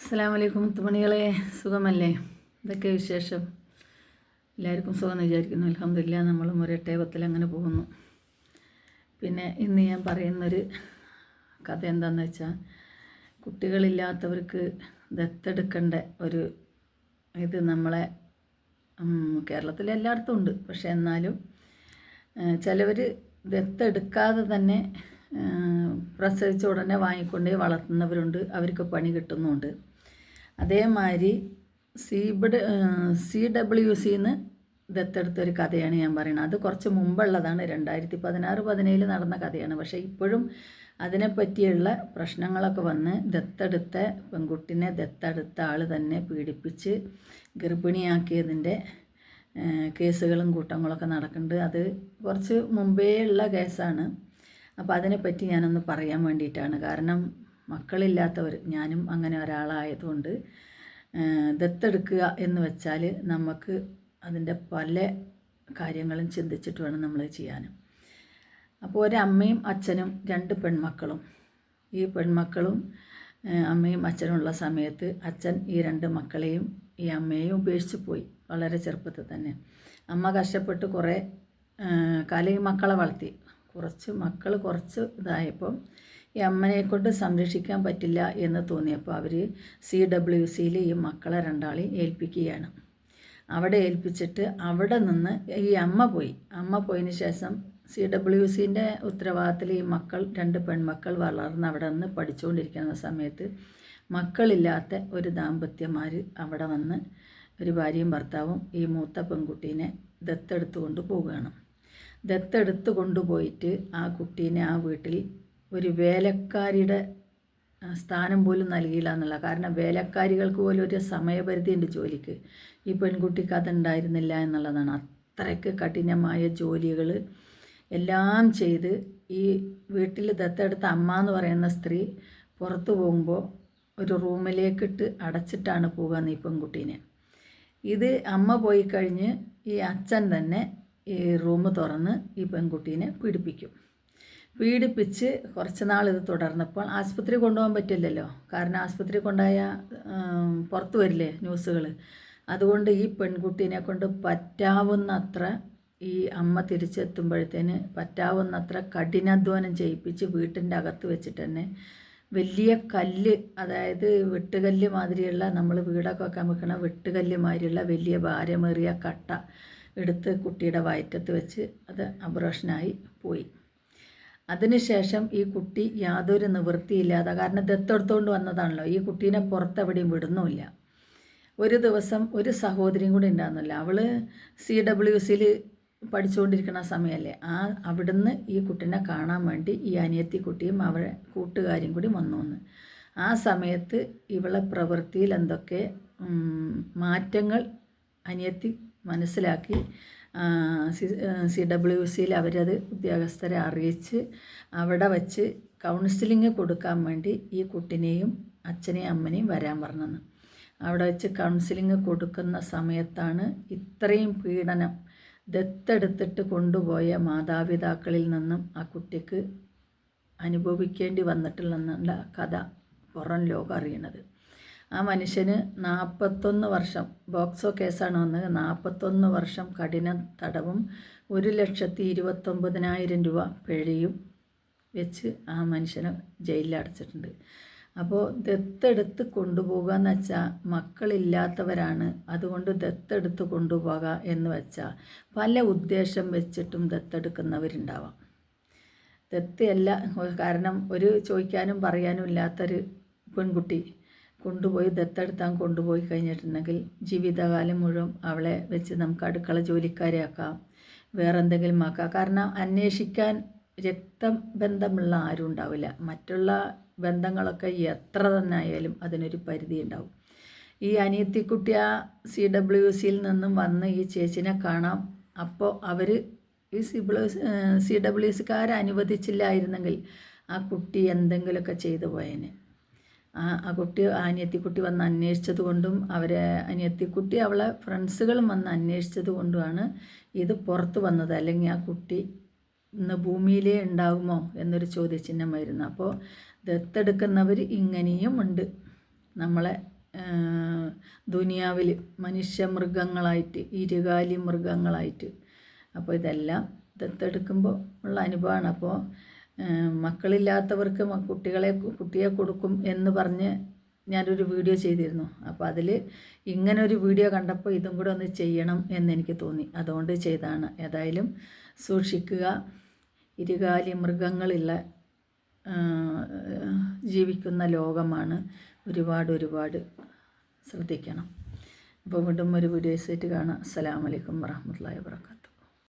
അസ്സലാമു അലൈക്കും മുത്തുമണികളെ, സുഖമല്ലേ? ഇതൊക്കെ വിശേഷം. എല്ലാവർക്കും സുഖമെന്ന് വിചാരിക്കുന്നു. അൽഹംദുലില്ലാ, നമ്മളും ഒരൊറ്റ പത്തിൽ അങ്ങനെ പോകുന്നു. പിന്നെ ഇന്ന് ഞാൻ പറയുന്നൊരു കഥ എന്താണെന്ന് വെച്ചാൽ, കുട്ടികളില്ലാത്തവർക്ക് ദത്തെടുക്കേണ്ട ഒരു ഇത് നമ്മളെ കേരളത്തിൽ എല്ലായിടത്തും ഉണ്ട്. പക്ഷേ എന്നാലും ചിലവർ ദത്തെടുക്കാതെ തന്നെ പ്രസവിച്ച ഉടനെ വാങ്ങിക്കൊണ്ട് വളർത്തുന്നവരുണ്ട്, അവർക്ക് പണി കിട്ടുന്നുമുണ്ട്. അതേമാതിരി CWCന്ന് ദത്തെടുത്തൊരു കഥയാണ് ഞാൻ പറയുന്നത്. അത് കുറച്ച് മുമ്പുള്ളതാണ്, 2016-17 നടന്ന കഥയാണ്. പക്ഷേ ഇപ്പോഴും അതിനെപ്പറ്റിയുള്ള പ്രശ്നങ്ങളൊക്കെ വന്ന് ദത്തെടുത്ത പെൺകുട്ടിനെ ദത്തെടുത്ത ആൾ തന്നെ പീഡിപ്പിച്ച് ഗർഭിണിയാക്കിയതിൻ്റെ കേസുകളും കൂട്ടങ്ങളൊക്കെ നടക്കുന്നുണ്ട്. അത് കുറച്ച് മുമ്പേ ഉള്ള കേസാണ്. അപ്പോൾ അതിനെപ്പറ്റി ഞാനൊന്ന് പറയാൻ വേണ്ടിയിട്ടാണ്. കാരണം മക്കളില്ലാത്തവർ, ഞാനും അങ്ങനെ ഒരാളായതുകൊണ്ട്, ദത്തെടുക്കുക എന്ന് വെച്ചാൽ നമുക്ക് അതിൻ്റെ പല കാര്യങ്ങളും ചിന്തിച്ചിട്ട് വേണം നമ്മൾ ചെയ്യാനും. അപ്പോൾ ഒരമ്മയും അച്ഛനും 2 പെൺമക്കളും, ഈ പെൺമക്കളും അമ്മയും അച്ഛനുമുള്ള സമയത്ത് അച്ഛൻ ഈ 2 മക്കളെയും ഈ അമ്മയെയും ഉപേക്ഷിച്ച് പോയി വളരെ ചെറുപ്പത്തിൽ തന്നെ. അമ്മ കഷ്ടപ്പെട്ട് കുറേ കാലം ഈ മക്കളെ വളർത്തി. മക്കൾ കുറച്ച് ഇതായപ്പോൾ ഈ അമ്മനെ കൊണ്ട് സംരക്ഷിക്കാൻ പറ്റില്ല എന്ന് തോന്നിയപ്പോൾ അവർ CWCയിൽ ഈ മക്കളെ 2 ഏൽപ്പിക്കുകയാണ്. അവിടെ ഏൽപ്പിച്ചിട്ട് അവിടെ നിന്ന് ഈ അമ്മ പോയതിന് ശേഷം CWCൻ്റെ ഉത്തരവാദിത്തത്തിൽ ഈ മക്കൾ 2 പെൺമക്കൾ വളർന്ന് അവിടെ നിന്ന് പഠിച്ചുകൊണ്ടിരിക്കുന്ന സമയത്ത് മക്കളില്ലാത്ത ഒരു ദാമ്പത്യമാർ അവിടെ വന്ന് ഒരു ഭാര്യയും ഭർത്താവും ഈ മൂത്ത പെൺകുട്ടീനെ ദത്തെടുത്ത് കൊണ്ടുപോവുകയാണ്. ദത്തെടുത്ത് കൊണ്ടുപോയിട്ട് ആ കുട്ടീനെ ആ വീട്ടിൽ ഒരു വേലക്കാരിയുടെ സ്ഥാനം പോലും നൽകിയില്ല എന്നുള്ള. കാരണം വേലക്കാരികൾക്ക് പോലും ഒരു സമയപരിധി ഉണ്ട് ജോലിക്ക്. ഈ പെൺകുട്ടിക്ക് അതുണ്ടായിരുന്നില്ല എന്നുള്ളതാണ്. അത്രയ്ക്ക് കഠിനമായ ജോലികൾ എല്ലാം ചെയ്ത് ഈ വീട്ടിൽ ദത്തെടുത്ത അമ്മ എന്ന് പറയുന്ന സ്ത്രീ പുറത്തു പോകുമ്പോൾ ഒരു റൂമിലേക്കിട്ട് അടച്ചിട്ടാണ് പോകുക ഈ പെൺകുട്ടീനെ. ഇത് അമ്മ പോയി കഴിഞ്ഞ് ഈ അച്ഛൻ തന്നെ ഈ റൂം തുറന്ന് ഈ പെൺകുട്ടീനെ പീഡിപ്പിച്ച് കുറച്ച് നാൾ ഇത് തുടർന്നപ്പോൾ ആശുപത്രി കൊണ്ടുപോകാൻ പറ്റില്ലല്ലോ. കാരണം ആശുപത്രി കൊണ്ടുപോയാൽ പുറത്ത് വരില്ലേ ന്യൂസുകൾ. അതുകൊണ്ട് ഈ പെൺകുട്ടീനെ കൊണ്ട് പറ്റാവുന്നത്ര ഈ അമ്മ തിരിച്ചെത്തുമ്പോഴത്തേന് പറ്റാവുന്നത്ര കഠിനാധ്വാനം ചെയ്യിപ്പിച്ച് വീട്ടിൻ്റെ അകത്ത് വെച്ചിട്ട് തന്നെ വലിയ കല്ല്, അതായത് വെട്ടുകല്ല് മാതിരിയുള്ള, നമ്മൾ വീടൊക്കെ വെക്കാൻ വെക്കണ വെട്ടുകല്ല് മാതിരിയുള്ള വലിയ ഭാരമേറിയ കട്ട എടുത്ത് കുട്ടിയുടെ വയറ്റത്ത് വെച്ച് അത് അബോർഷനായി പോയി. അതിനുശേഷം ഈ കുട്ടി യാതൊരു നിവൃത്തിയില്ലാതെ, കാരണം ദത്തെടുത്തുകൊണ്ട് വന്നതാണല്ലോ, ഈ കുട്ടീനെ പുറത്തെവിടെയും വിടുന്നുമില്ല. ഒരു ദിവസം ഒരു സഹോദരിയും കൂടി ഉണ്ടായിരുന്നില്ല. അവൾ CWCയിൽ പഠിച്ചുകൊണ്ടിരിക്കുന്ന സമയമല്ലേ. അവിടുന്ന് ഈ കുട്ടീനെ കാണാൻ വേണ്ടി ഈ അനിയത്തി കുട്ടിയും അവരെ കൂട്ടുകാരും കൂടി വന്നു. ആ സമയത്ത് ഇവളെ പ്രവൃത്തിയിൽ എന്തൊക്കെ മാറ്റങ്ങൾ അനിയത്തി മനസ്സിലാക്കി CWCയിൽ അവരത് ഉദ്യോഗസ്ഥരെ അറിയിച്ച് അവിടെ വച്ച് കൗൺസിലിംഗ് കൊടുക്കാൻ വേണ്ടി ഈ കുട്ടിനെയും അച്ഛനെയും അമ്മനെയും വരാൻ പറഞ്ഞത്. അവിടെ വെച്ച് കൗൺസിലിംഗ് കൊടുക്കുന്ന സമയത്താണ് ഇത്രയും പീഡനം ദത്തെടുത്തിട്ട് കൊണ്ടുപോയ മാതാപിതാക്കളിൽ നിന്നും ആ കുട്ടിക്ക് അനുഭവിക്കേണ്ടി വന്നിട്ടുള്ള കഥ പുറം ലോകം അറിയണത്. ആ മനുഷ്യന് 41 വർഷം, ബോക്സോ കേസാണ് വന്നത്, 41 വർഷം കഠിന തടവും 1,29,000 രൂപ പിഴയും വെച്ച് ആ മനുഷ്യനെ ജയിലിൽ അടച്ചിട്ടുണ്ട്. അപ്പോൾ ദത്തെടുത്ത് കൊണ്ടുപോകുക എന്ന് വെച്ചാൽ മക്കളില്ലാത്തവരാണ്, അതുകൊണ്ട് ദത്തെടുത്ത് കൊണ്ടുപോകുക എന്ന് വെച്ചാൽ പല ഉദ്ദേശം വെച്ചിട്ടും ദത്തെടുക്കുന്നവരുണ്ടാവാം. ദത്തല്ല, കാരണം ഒരു ചോദിക്കാനും പറയാനും ഇല്ലാത്തൊരു പെൺകുട്ടി കൊണ്ടുപോയി ദത്തെടുത്താൻ കൊണ്ടുപോയി കഴിഞ്ഞിട്ടുണ്ടെങ്കിൽ ജീവിതകാലം മുഴുവൻ അവളെ വെച്ച് നമുക്ക് അടുക്കള ജോലിക്കാരെയാക്കാം, വേറെ എന്തെങ്കിലും ആക്കാം. കാരണം അന്വേഷിക്കാൻ രക്തബന്ധമുള്ള ആരും ഉണ്ടാവില്ല. മറ്റുള്ള ബന്ധങ്ങളൊക്കെ എത്ര തന്നെ ആയാലും അതിനൊരു പരിധി ഉണ്ടാവും. ഈ അനിയത്തിക്കുട്ടി ആ CWCയിൽ നിന്നും വന്ന് ഈ ചേച്ചിനെ കാണാം. അപ്പോൾ അവർ ഈ CWCക്കാരെ അനുവദിച്ചില്ലായിരുന്നെങ്കിൽ ആ കുട്ടി എന്തെങ്കിലുമൊക്കെ ചെയ്തു പോയേനെ. ആ കുട്ടി, അനിയത്തിക്കുട്ടി വന്ന് അന്വേഷിച്ചത് കൊണ്ടും അനിയത്തിക്കുട്ടി അവളെ ഫ്രണ്ട്സുകളും വന്ന് അന്വേഷിച്ചത് കൊണ്ടുമാണ് ഇത് പുറത്ത് വന്നത്. അല്ലെങ്കിൽ ആ കുട്ടി ഇന്ന് ഭൂമിയിലേ ഉണ്ടാകുമോ എന്നൊരു ചോദ്യചിഹ്നമായിരുന്നു. അപ്പോൾ ദത്തെടുക്കുന്നവർ ഇങ്ങനെയും ഉണ്ട്. നമ്മളെ ദുനിയാവിൽ മനുഷ്യമൃഗങ്ങളായിട്ട്, ഇരുകാലി മൃഗങ്ങളായിട്ട്. അപ്പോൾ ഇതെല്ലാം ദത്തെടുക്കുമ്പോൾ ഉള്ള അനുഭവമാണ്. അപ്പോൾ മക്കളില്ലാത്തവർക്ക് കുട്ടിയെ കൊടുക്കും എന്ന് പറഞ്ഞ് ഞാനൊരു വീഡിയോ ചെയ്തിരുന്നു. അപ്പോൾ അതിൽ ഇങ്ങനൊരു വീഡിയോ കണ്ടപ്പോൾ ഇതും കൂടെ ഒന്ന് ചെയ്യണം എന്നെനിക്ക് തോന്നി, അതുകൊണ്ട് ചെയ്തതാണ്. ഏതായാലും സൂക്ഷിക്കുക. ഇരുകാലി മൃഗങ്ങളുള്ള ജീവിക്കുന്ന ലോകമാണ്. ഒരുപാട് ശ്രദ്ധിക്കണം. അപ്പോൾ വീണ്ടും ഒരു വീഡിയോസായിട്ട് കാണാം. അസ്സലാമു അലൈക്കും വറഹ്മത്തുള്ളാഹി വബറകാതുഹു.